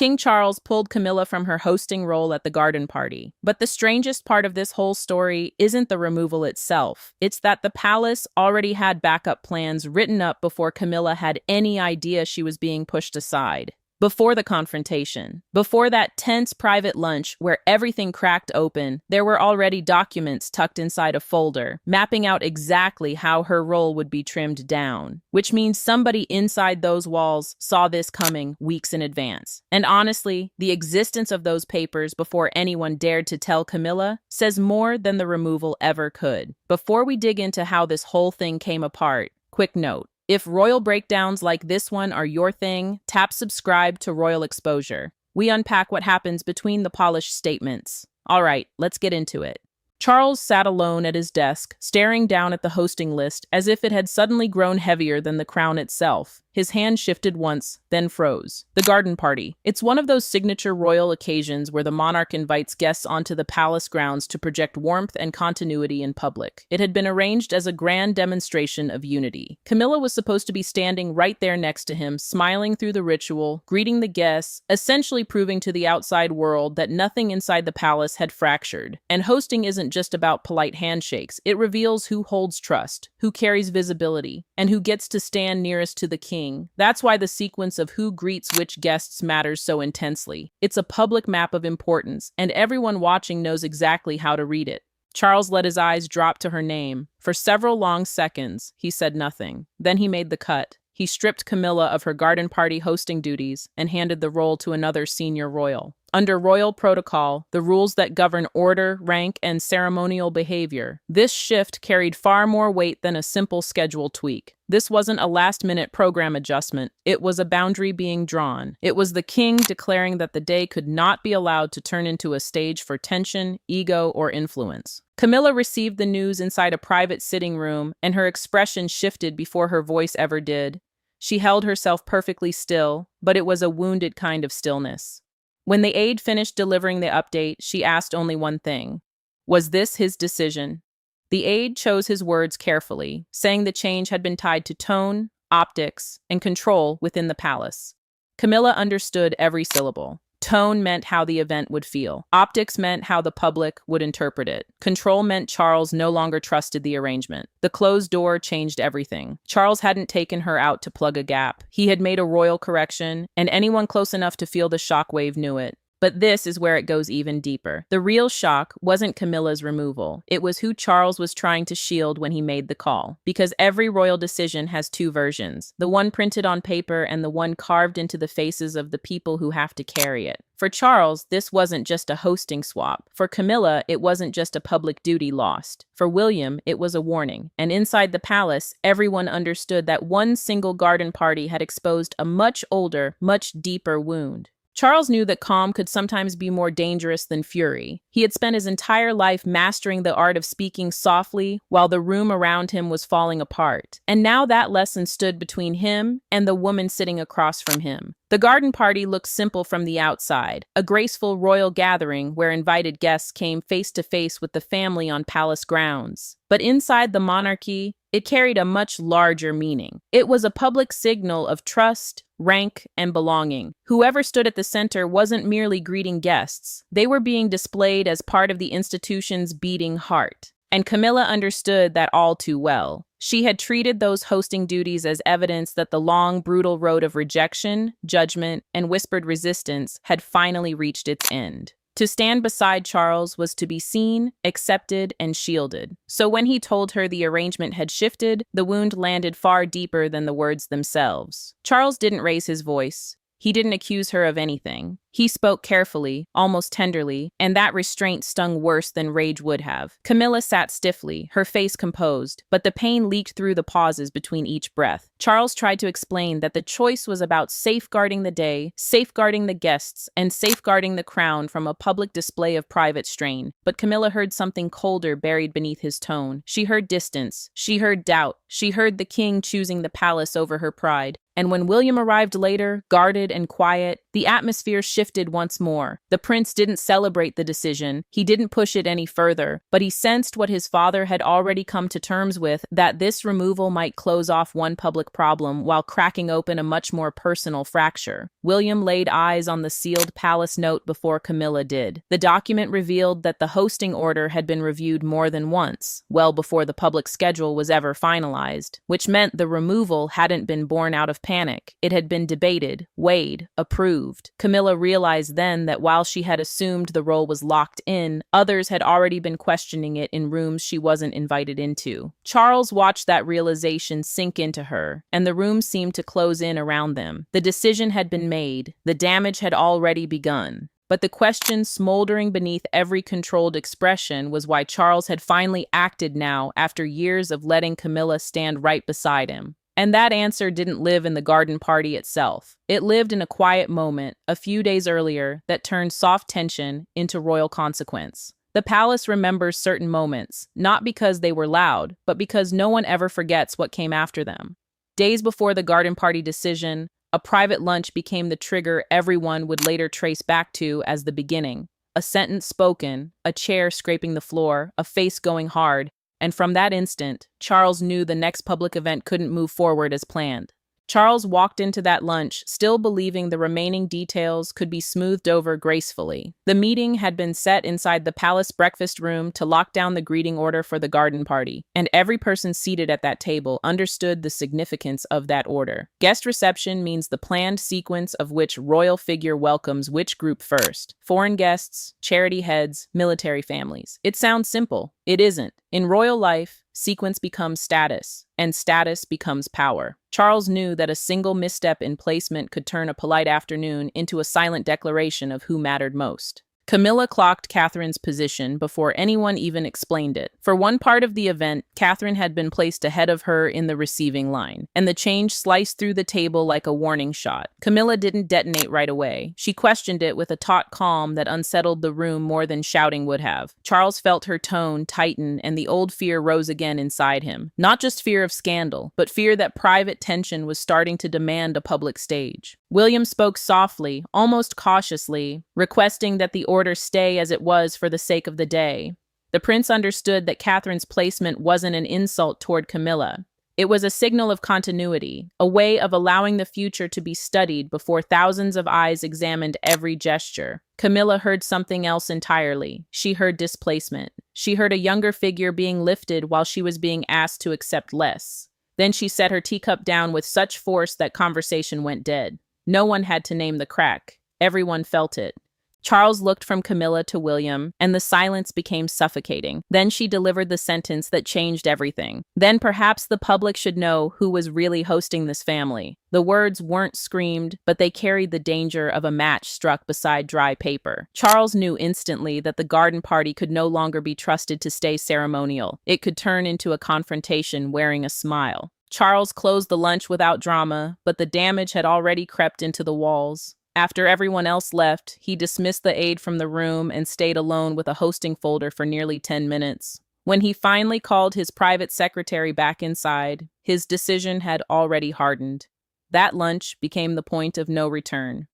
King Charles pulled Camilla from her hosting role at the garden party. But the strangest part of this whole story isn't the removal itself. It's that the palace already had backup plans written up before Camilla had any idea she was being pushed aside. Before the confrontation, before that tense private lunch where everything cracked open, there were already documents tucked inside a folder, mapping out exactly how her role would be trimmed down. Which means somebody inside those walls saw this coming weeks in advance. And honestly, the existence of those papers before anyone dared to tell Camilla says more than the removal ever could. Before we dig into how this whole thing came apart, quick note. If royal breakdowns like this one are your thing, tap subscribe to Royal Exposure. We unpack what happens between the polished statements. All right, let's get into it. Charles sat alone at his desk, staring down at the hosting list as if it had suddenly grown heavier than the crown itself. His hand shifted once, then froze. The garden party. It's one of those signature royal occasions where the monarch invites guests onto the palace grounds to project warmth and continuity in public. It had been arranged as a grand demonstration of unity. Camilla was supposed to be standing right there next to him, smiling through the ritual, greeting the guests, essentially proving to the outside world that nothing inside the palace had fractured. And hosting isn't just about polite handshakes. It reveals who holds trust, who carries visibility, and who gets to stand nearest to the king. That's why the sequence of who greets which guests matters so intensely. It's a public map of importance, and everyone watching knows exactly how to read it. Charles let his eyes drop to her name. For several long seconds, he said nothing. Then he made the cut. He stripped Camilla of her garden party hosting duties and handed the role to another senior royal. Under royal protocol, the rules that govern order, rank, and ceremonial behavior, this shift carried far more weight than a simple schedule tweak. This wasn't a last-minute program adjustment. It was a boundary being drawn. It was the king declaring that the day could not be allowed to turn into a stage for tension, ego, or influence. Camilla received the news inside a private sitting room, and her expression shifted before her voice ever did. She held herself perfectly still, but it was a wounded kind of stillness. When the aide finished delivering the update, she asked only one thing. Was this his decision? The aide chose his words carefully, saying the change had been tied to tone, optics, and control within the palace. Camilla understood every syllable. Tone meant how the event would feel. Optics meant how the public would interpret it. Control meant Charles no longer trusted the arrangement. The closed door changed everything. Charles hadn't taken her out to plug a gap. He had made a royal correction, and anyone close enough to feel the shockwave knew it. But this is where it goes even deeper. The real shock wasn't Camilla's removal. It was who Charles was trying to shield when he made the call. Because every royal decision has two versions, the one printed on paper and the one carved into the faces of the people who have to carry it. For Charles, this wasn't just a hosting swap. For Camilla, it wasn't just a public duty lost. For William, it was a warning. And inside the palace, everyone understood that one single garden party had exposed a much older, much deeper wound. Charles knew that calm could sometimes be more dangerous than fury. He had spent his entire life mastering the art of speaking softly while the room around him was falling apart. And now that lesson stood between him and the woman sitting across from him. The garden party looked simple from the outside, a graceful royal gathering where invited guests came face to face with the family on palace grounds. But inside the monarchy, it carried a much larger meaning. It was a public signal of trust, rank, and belonging. Whoever stood at the center wasn't merely greeting guests. They were being displayed as part of the institution's beating heart. And Camilla understood that all too well. She had treated those hosting duties as evidence that the long, brutal road of rejection, judgment, and whispered resistance had finally reached its end. To stand beside Charles was to be seen, accepted, and shielded. So when he told her the arrangement had shifted, the wound landed far deeper than the words themselves. Charles didn't raise his voice. He didn't accuse her of anything. He spoke carefully, almost tenderly, and that restraint stung worse than rage would have. Camilla sat stiffly, her face composed, but the pain leaked through the pauses between each breath. Charles tried to explain that the choice was about safeguarding the day, safeguarding the guests, and safeguarding the crown from a public display of private strain. But Camilla heard something colder buried beneath his tone. She heard distance. She heard doubt. She heard the king choosing the palace over her pride. And when William arrived later, guarded and quiet, The atmosphere shifted once more. The prince didn't celebrate the decision, he didn't push it any further, but he sensed what his father had already come to terms with, that this removal might close off one public problem while cracking open a much more personal fracture. William laid eyes on the sealed palace note before Camilla did. The document revealed that the hosting order had been reviewed more than once, well before the public schedule was ever finalized, which meant the removal hadn't been born out of panic. It had been debated, weighed, approved. Camilla realized then that while she had assumed the role was locked in, others had already been questioning it in rooms she wasn't invited into. Charles watched that realization sink into her, and the room seemed to close in around them. The decision had been made. The damage had already begun. But the question smoldering beneath every controlled expression was why Charles had finally acted now after years of letting Camilla stand right beside him. And that answer didn't live in the garden party itself. It lived in a quiet moment, a few days earlier, that turned soft tension into royal consequence. The palace remembers certain moments, not because they were loud, but because no one ever forgets what came after them. Days before the garden party decision, a private lunch became the trigger everyone would later trace back to as the beginning. A sentence spoken, a chair scraping the floor, a face going hard, and from that instant, Charles knew the next public event couldn't move forward as planned. Charles walked into that lunch, still believing the remaining details could be smoothed over gracefully. The meeting had been set inside the palace breakfast room to lock down the greeting order for the garden party, and every person seated at that table understood the significance of that order. Guest reception means the planned sequence of which royal figure welcomes which group first: foreign guests, charity heads, military families. It sounds simple. It isn't. In royal life, sequence becomes status, and status becomes power. Charles knew that a single misstep in placement could turn a polite afternoon into a silent declaration of who mattered most. Camilla clocked Catherine's position before anyone even explained it. For one part of the event, Catherine had been placed ahead of her in the receiving line, and the change sliced through the table like a warning shot. Camilla didn't detonate right away. She questioned it with a taut calm that unsettled the room more than shouting would have. Charles felt her tone tighten, and the old fear rose again inside him. Not just fear of scandal, but fear that private tension was starting to demand a public stage. William spoke softly, almost cautiously, requesting that the order stay as it was for the sake of the day. The prince understood that Catherine's placement wasn't an insult toward Camilla. It was a signal of continuity, a way of allowing the future to be studied before thousands of eyes examined every gesture. Camilla heard something else entirely. She heard displacement. She heard a younger figure being lifted while she was being asked to accept less. Then she set her teacup down with such force that conversation went dead. No one had to name the crack. Everyone felt it. Charles looked from Camilla to William, and the silence became suffocating. Then she delivered the sentence that changed everything. Then perhaps the public should know who was really hosting this family. The words weren't screamed, but they carried the danger of a match struck beside dry paper. Charles knew instantly that the garden party could no longer be trusted to stay ceremonial. It could turn into a confrontation wearing a smile. Charles closed the lunch without drama, but the damage had already crept into the walls. After everyone else left, he dismissed the aide from the room and stayed alone with a hosting folder for nearly 10 minutes. When he finally called his private secretary back inside, his decision had already hardened. That lunch became the point of no return.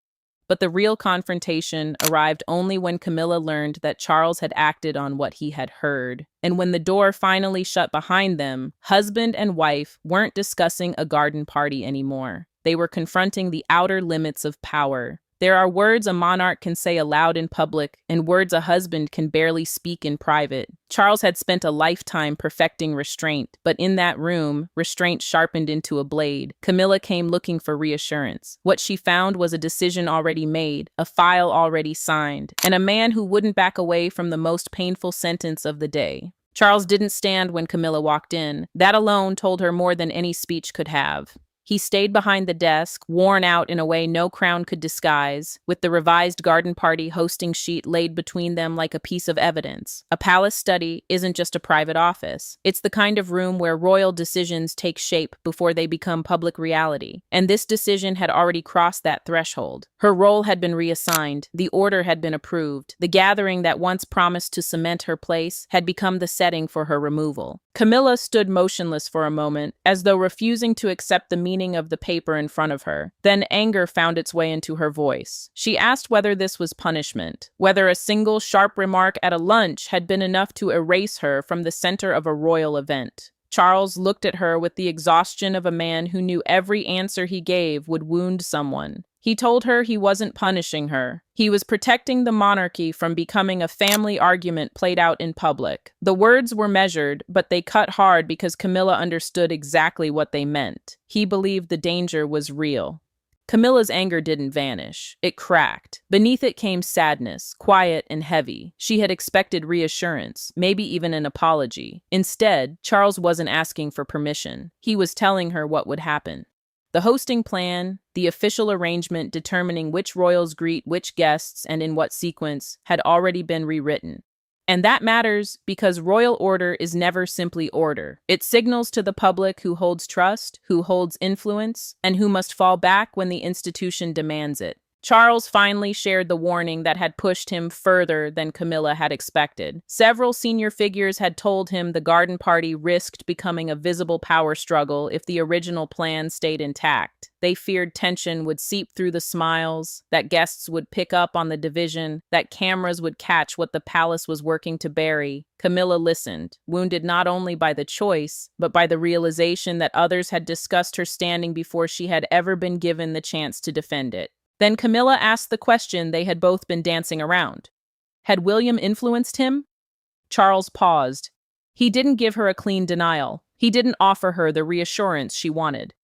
But the real confrontation arrived only when Camilla learned that Charles had acted on what he had heard. And when the door finally shut behind them, husband and wife weren't discussing a garden party anymore. They were confronting the outer limits of power. There are words a monarch can say aloud in public, and words a husband can barely speak in private. Charles had spent a lifetime perfecting restraint, but in that room, restraint sharpened into a blade. Camilla came looking for reassurance. What she found was a decision already made, a file already signed, and a man who wouldn't back away from the most painful sentence of the day. Charles didn't stand when Camilla walked in. That alone told her more than any speech could have. He stayed behind the desk, worn out in a way no crown could disguise, with the revised garden party hosting sheet laid between them like a piece of evidence. A palace study isn't just a private office. It's the kind of room where royal decisions take shape before they become public reality. And this decision had already crossed that threshold. Her role had been reassigned. The order had been approved. The gathering that once promised to cement her place had become the setting for her removal. Camilla stood motionless for a moment, as though refusing to accept the meaning meaning of the paper in front of her. Then anger found its way into her voice. She asked whether this was punishment, whether a single sharp remark at a lunch had been enough to erase her from the center of a royal event. Charles looked at her with the exhaustion of a man who knew every answer he gave would wound someone. He told her he wasn't punishing her. He was protecting the monarchy from becoming a family argument played out in public. The words were measured, but they cut hard because Camilla understood exactly what they meant. He believed the danger was real. Camilla's anger didn't vanish. It cracked. Beneath it came sadness, quiet and heavy. She had expected reassurance, maybe even an apology. Instead, Charles wasn't asking for permission. He was telling her what would happen. The hosting plan, the official arrangement determining which royals greet which guests and in what sequence, had already been rewritten. And that matters because royal order is never simply order. It signals to the public who holds trust, who holds influence, and who must fall back when the institution demands it. Charles finally shared the warning that had pushed him further than Camilla had expected. Several senior figures had told him the garden party risked becoming a visible power struggle if the original plan stayed intact. They feared tension would seep through the smiles, that guests would pick up on the division, that cameras would catch what the palace was working to bury. Camilla listened, wounded not only by the choice, but by the realization that others had discussed her standing before she had ever been given the chance to defend it. Then Camilla asked the question they had both been dancing around. Had William influenced him? Charles paused. He didn't give her a clean denial. He didn't offer her the reassurance she wanted.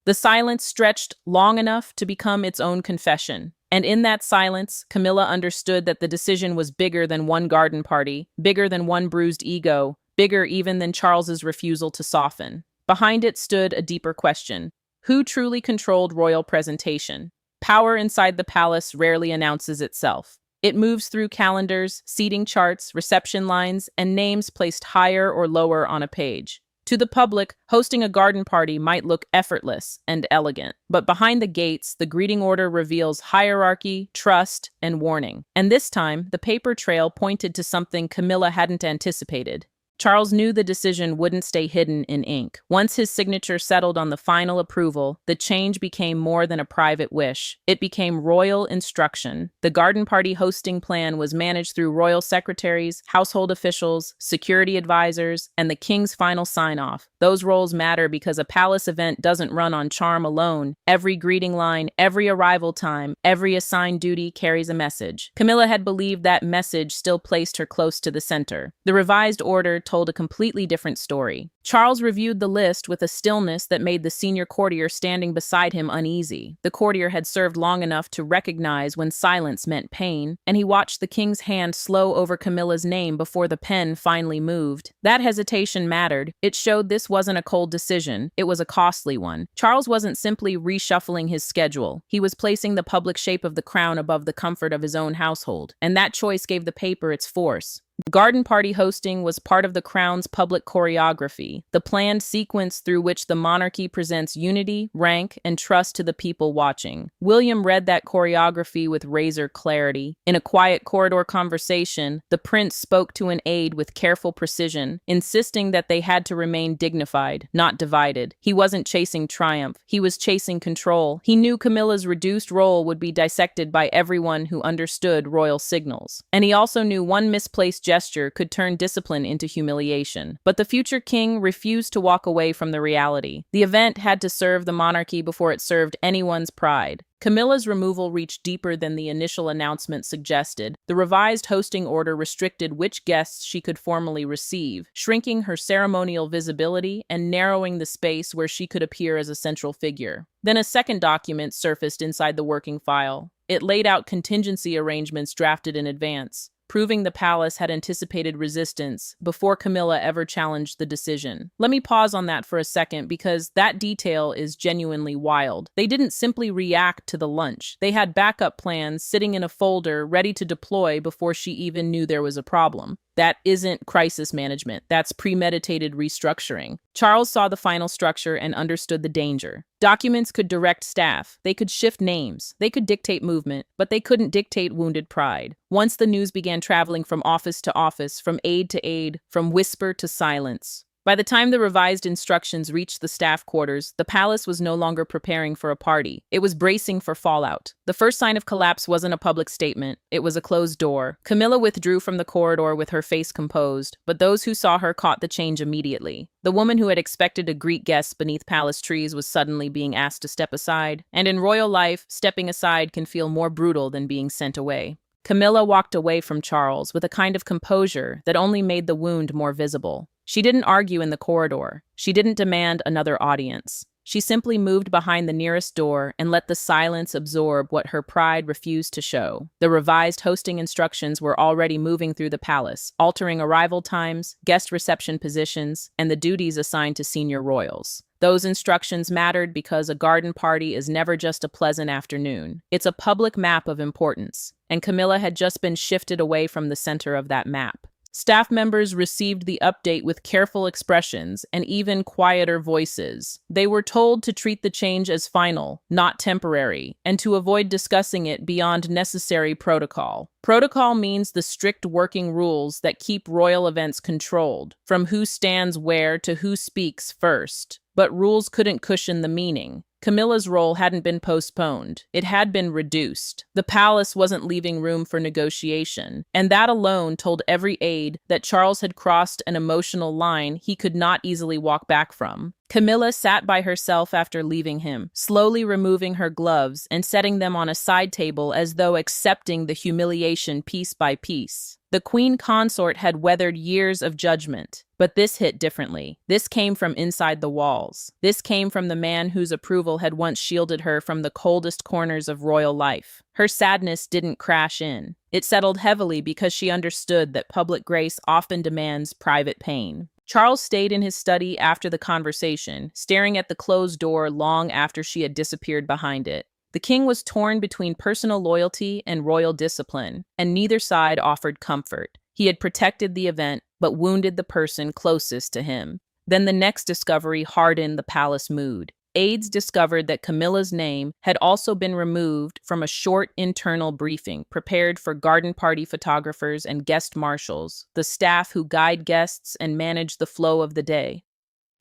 The silence stretched long enough to become its own confession. And in that silence, Camilla understood that the decision was bigger than one garden party, bigger than one bruised ego, bigger even than Charles's refusal to soften. Behind it stood a deeper question. Who truly controlled royal presentation? Power inside the palace rarely announces itself. It moves through calendars, seating charts, reception lines, and names placed higher or lower on a page. To the public, hosting a garden party might look effortless and elegant, but behind the gates, the greeting order reveals hierarchy, trust, and warning. And this time, the paper trail pointed to something Camilla hadn't anticipated. Charles knew the decision wouldn't stay hidden in ink. Once his signature settled on the final approval, the change became more than a private wish. It became royal instruction. The garden party hosting plan was managed through royal secretaries, household officials, security advisors, and the king's final sign-off. Those roles matter because a palace event doesn't run on charm alone. Every greeting line, every arrival time, every assigned duty carries a message. Camilla had believed that message still placed her close to the center. The revised order told a completely different story. Charles reviewed the list with a stillness that made the senior courtier standing beside him uneasy. The courtier had served long enough to recognize when silence meant pain, and he watched the king's hand slow over Camilla's name before the pen finally moved. That hesitation mattered. It showed this wasn't a cold decision. It was a costly one. Charles wasn't simply reshuffling his schedule. He was placing the public shape of the crown above the comfort of his own household, and that choice gave the paper its force. Garden party hosting was part of the crown's public choreography, the planned sequence through which the monarchy presents unity, rank, and trust to the people watching. William read that choreography with razor clarity. In a quiet corridor conversation, the prince spoke to an aide with careful precision, insisting that they had to remain dignified, not divided. He wasn't chasing triumph. He was chasing control. He knew Camilla's reduced role would be dissected by everyone who understood royal signals. And he also knew one misplaced gesture could turn discipline into humiliation. But the future king refused to walk away from the reality. The event had to serve the monarchy before it served anyone's pride. Camilla's removal reached deeper than the initial announcement suggested. The revised hosting order restricted which guests she could formally receive, shrinking her ceremonial visibility and narrowing the space where she could appear as a central figure. Then a second document surfaced inside the working file. It laid out contingency arrangements drafted in advance, proving the palace had anticipated resistance before Camilla ever challenged the decision. Let me pause on that for a second because that detail is genuinely wild. They didn't simply react to the lunch. They had backup plans sitting in a folder ready to deploy before she even knew there was a problem. That isn't crisis management. That's premeditated restructuring. Charles saw the final structure and understood the danger. Documents could direct staff. They could shift names. They could dictate movement, but they couldn't dictate wounded pride. Once the news began traveling from office to office, from aide to aide, from whisper to silence, By the time the revised instructions reached the staff quarters, the palace was no longer preparing for a party. It was bracing for fallout. The first sign of collapse wasn't a public statement. It was a closed door. Camilla withdrew from the corridor with her face composed, but those who saw her caught the change immediately. The woman who had expected to greet guests beneath palace trees was suddenly being asked to step aside. And in royal life, stepping aside can feel more brutal than being sent away. Camilla walked away from Charles with a kind of composure that only made the wound more visible. She didn't argue in the corridor. She didn't demand another audience. She simply moved behind the nearest door and let the silence absorb what her pride refused to show. The revised hosting instructions were already moving through the palace, altering arrival times, guest reception positions, and the duties assigned to senior royals. Those instructions mattered because a garden party is never just a pleasant afternoon. It's a public map of importance, and Camilla had just been shifted away from the center of that map. Staff members received the update with careful expressions and even quieter voices. They were told to treat the change as final, not temporary, and to avoid discussing it beyond necessary protocol. Protocol means the strict working rules that keep royal events controlled, from who stands where to who speaks first. But rules couldn't cushion the meaning. Camilla's role hadn't been postponed. It had been reduced. The palace wasn't leaving room for negotiation, and that alone told every aide that Charles had crossed an emotional line he could not easily walk back from. Camilla sat by herself after leaving him, slowly removing her gloves and setting them on a side table as though accepting the humiliation piece by piece. The queen consort had weathered years of judgment, but this hit differently. This came from inside the walls. This came from the man whose approval had once shielded her from the coldest corners of royal life. Her sadness didn't crash in. It settled heavily because she understood that public grace often demands private pain. Charles stayed in his study after the conversation, staring at the closed door long after she had disappeared behind it. The king was torn between personal loyalty and royal discipline, and neither side offered comfort. He had protected the event, but wounded the person closest to him. Then the next discovery hardened the palace mood. Aides discovered that Camilla's name had also been removed from a short internal briefing prepared for garden party photographers and guest marshals, the staff who guide guests and manage the flow of the day.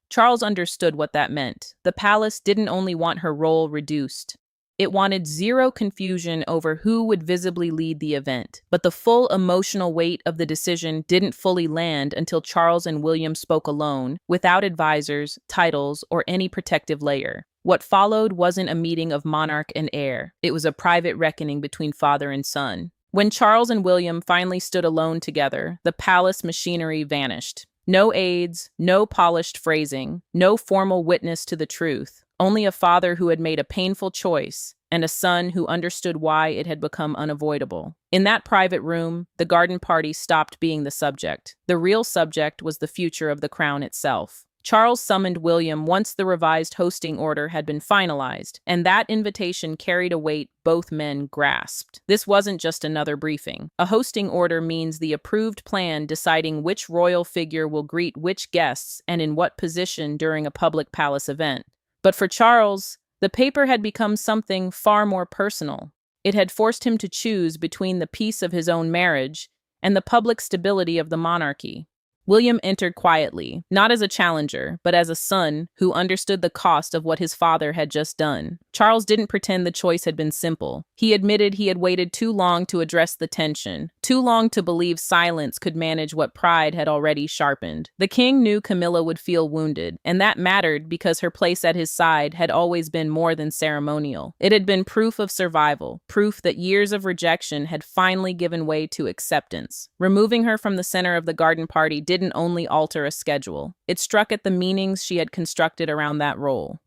Charles understood what that meant. The palace didn't only want her role reduced. It wanted zero confusion over who would visibly lead the event, but the full emotional weight of the decision didn't fully land until Charles and William spoke alone, without advisors, titles, or any protective layer. What followed wasn't a meeting of monarch and heir. It was a private reckoning between father and son. When Charles and William finally stood alone together, the palace machinery vanished. No aides, no polished phrasing, no formal witness to the truth. Only a father who had made a painful choice, and a son who understood why it had become unavoidable. In that private room, the garden party stopped being the subject. The real subject was the future of the crown itself. Charles summoned William once the revised hosting order had been finalized, and that invitation carried a weight both men grasped. This wasn't just another briefing. A hosting order means the approved plan deciding which royal figure will greet which guests and in what position during a public palace event. But for Charles, the paper had become something far more personal. It had forced him to choose between the peace of his own marriage and the public stability of the monarchy. William entered quietly, not as a challenger, but as a son who understood the cost of what his father had just done. Charles didn't pretend the choice had been simple. He admitted he had waited too long to address the tension, too long to believe silence could manage what pride had already sharpened. The king knew Camilla would feel wounded, and that mattered because her place at his side had always been more than ceremonial. It had been proof of survival, proof that years of rejection had finally given way to acceptance. Removing her from the center of the garden party didn't only alter a schedule. It struck at the meanings she had constructed around that role.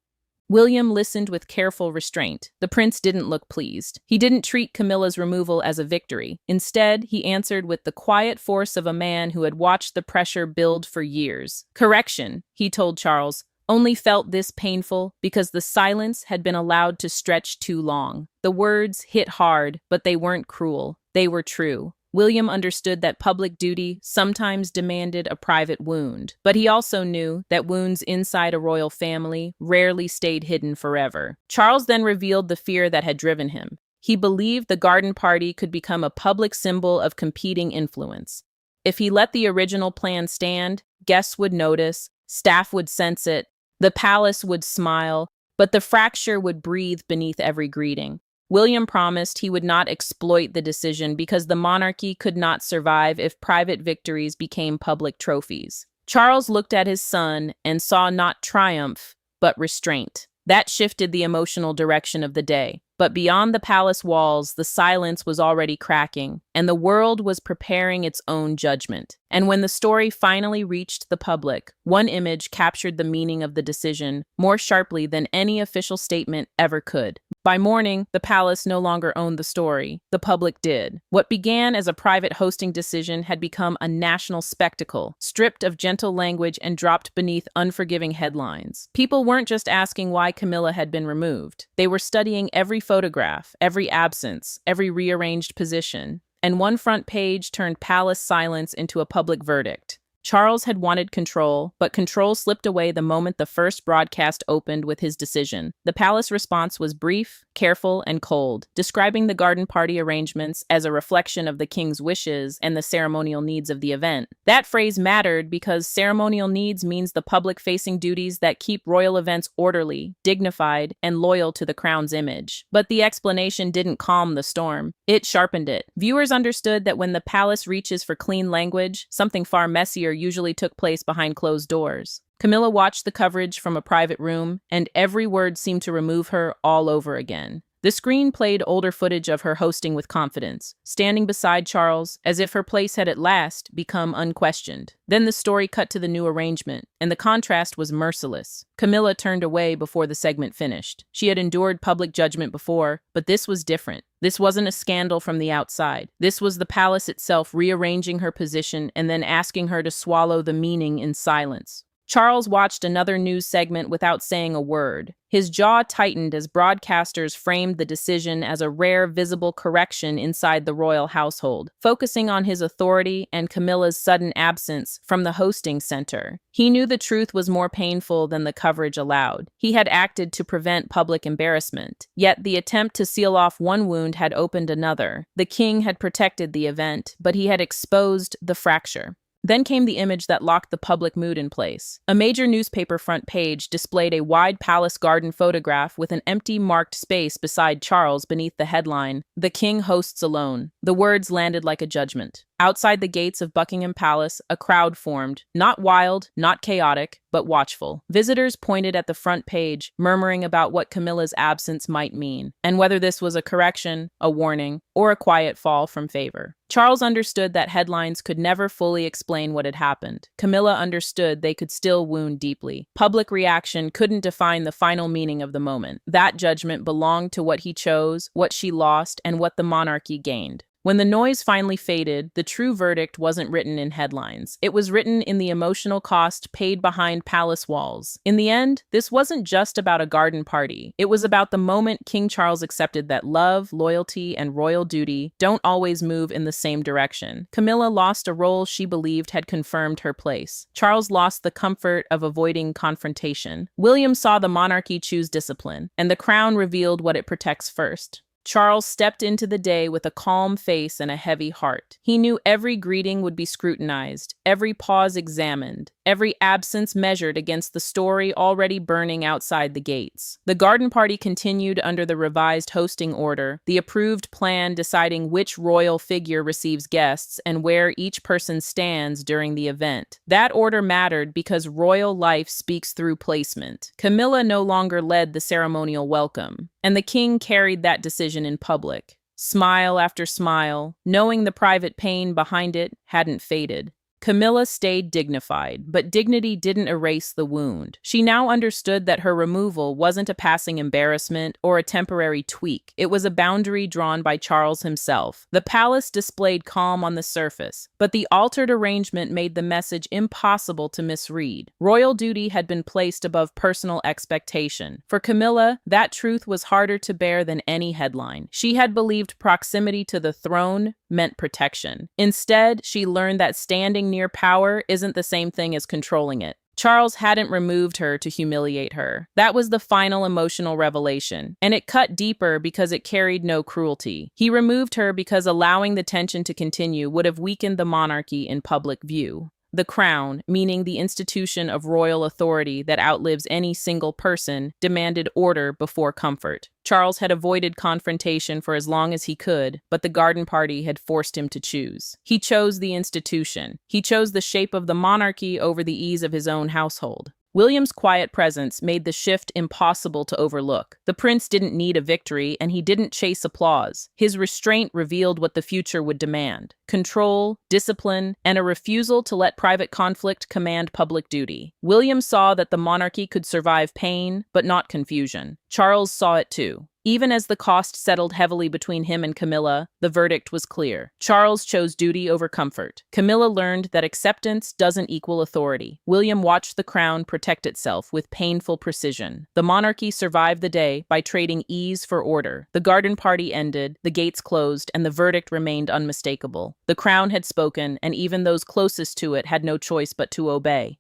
William listened with careful restraint. The prince didn't look pleased. He didn't treat Camilla's removal as a victory. Instead, he answered with the quiet force of a man who had watched the pressure build for years. "Correction," he told Charles, "only felt this painful because the silence had been allowed to stretch too long." The words hit hard, but they weren't cruel. They were true. William understood that public duty sometimes demanded a private wound, but he also knew that wounds inside a royal family rarely stayed hidden forever. Charles then revealed the fear that had driven him. He believed the garden party could become a public symbol of competing influence. If he let the original plan stand, guests would notice, Staff would sense it. The palace would smile, but the fracture would breathe beneath every greeting. William promised he would not exploit the decision because the monarchy could not survive if private victories became public trophies. Charles looked at his son and saw not triumph, but restraint. That shifted the emotional direction of the day. But beyond the palace walls, the silence was already cracking, and the world was preparing its own judgment. And when the story finally reached the public, one image captured the meaning of the decision more sharply than any official statement ever could. By morning, the palace no longer owned the story. The public did. What began as a private hosting decision had become a national spectacle, stripped of gentle language and dropped beneath unforgiving headlines. People weren't just asking why Camilla had been removed. They were studying every photograph, every absence, every rearranged position. And one front page turned palace silence into a public verdict. Charles had wanted control, but control slipped away the moment the first broadcast opened with his decision. The palace response was brief, careful, and cold, describing the garden party arrangements as a reflection of the king's wishes and the ceremonial needs of the event. That phrase mattered because ceremonial needs means the public-facing duties that keep royal events orderly, dignified, and loyal to the crown's image. But the explanation didn't calm the storm. It sharpened it. Viewers understood that when the palace reaches for clean language, something far messier usually took place behind closed doors. Camilla watched the coverage from a private room, and every word seemed to remove her all over again. The screen played older footage of her hosting with confidence, standing beside Charles as if her place had at last become unquestioned. Then the story cut to the new arrangement, and the contrast was merciless. Camilla turned away before the segment finished. She had endured public judgment before, but this was different. This wasn't a scandal from the outside. This was the palace itself rearranging her position and then asking her to swallow the meaning in silence. Charles watched another news segment without saying a word. His jaw tightened as broadcasters framed the decision as a rare visible correction inside the royal household, focusing on his authority and Camilla's sudden absence from the hosting center. He knew the truth was more painful than the coverage allowed. He had acted to prevent public embarrassment, yet the attempt to seal off one wound had opened another. The king had protected the event, but he had exposed the fracture. Then came the image that locked the public mood in place. A major newspaper front page displayed a wide palace garden photograph with an empty marked space beside Charles beneath the headline, "The King Hosts Alone." The words landed like a judgment. Outside the gates of Buckingham Palace, a crowd formed, not wild, not chaotic, but watchful. Visitors pointed at the front page, murmuring about what Camilla's absence might mean, and whether this was a correction, a warning, or a quiet fall from favor. Charles understood that headlines could never fully explain what had happened. Camilla understood they could still wound deeply. Public reaction couldn't define the final meaning of the moment. That judgment belonged to what he chose, what she lost, and what the monarchy gained. When the noise finally faded, the true verdict wasn't written in headlines. It was written in the emotional cost paid behind palace walls. In the end, this wasn't just about a garden party. It was about the moment King Charles accepted that love, loyalty, and royal duty don't always move in the same direction. Camilla lost a role she believed had confirmed her place. Charles lost the comfort of avoiding confrontation. William saw the monarchy choose discipline, and the crown revealed what it protects first. Charles stepped into the day with a calm face and a heavy heart. He knew every greeting would be scrutinized, every pause examined, every absence measured against the story already burning outside the gates. The garden party continued under the revised hosting order, the approved plan deciding which royal figure receives guests and where each person stands during the event. That order mattered because royal life speaks through placement. Camilla no longer led the ceremonial welcome, and the king carried that decision in public. Smile after smile, knowing the private pain behind it hadn't faded. Camilla stayed dignified, but dignity didn't erase the wound. She now understood that her removal wasn't a passing embarrassment or a temporary tweak. It was a boundary drawn by Charles himself. The palace displayed calm on the surface, but the altered arrangement made the message impossible to misread. Royal duty had been placed above personal expectation. For Camilla, that truth was harder to bear than any headline. She had believed proximity to the throne meant protection. Instead, she learned that standing near power isn't the same thing as controlling it. Charles hadn't removed her to humiliate her. That was the final emotional revelation, and it cut deeper because it carried no cruelty. He removed her because allowing the tension to continue would have weakened the monarchy in public view. The crown, meaning the institution of royal authority that outlives any single person, demanded order before comfort. Charles had avoided confrontation for as long as he could, but the garden party had forced him to choose. He chose the institution. He chose the shape of the monarchy over the ease of his own household. William's quiet presence made the shift impossible to overlook. The prince didn't need a victory, and he didn't chase applause. His restraint revealed what the future would demand: control, discipline, and a refusal to let private conflict command public duty. William saw that the monarchy could survive pain, but not confusion. Charles saw it too. Even as the cost settled heavily between him and Camilla, the verdict was clear. Charles chose duty over comfort. Camilla learned that acceptance doesn't equal authority. William watched the crown protect itself with painful precision. The monarchy survived the day by trading ease for order. The garden party ended, the gates closed, and the verdict remained unmistakable. The crown had spoken, and even those closest to it had no choice but to obey.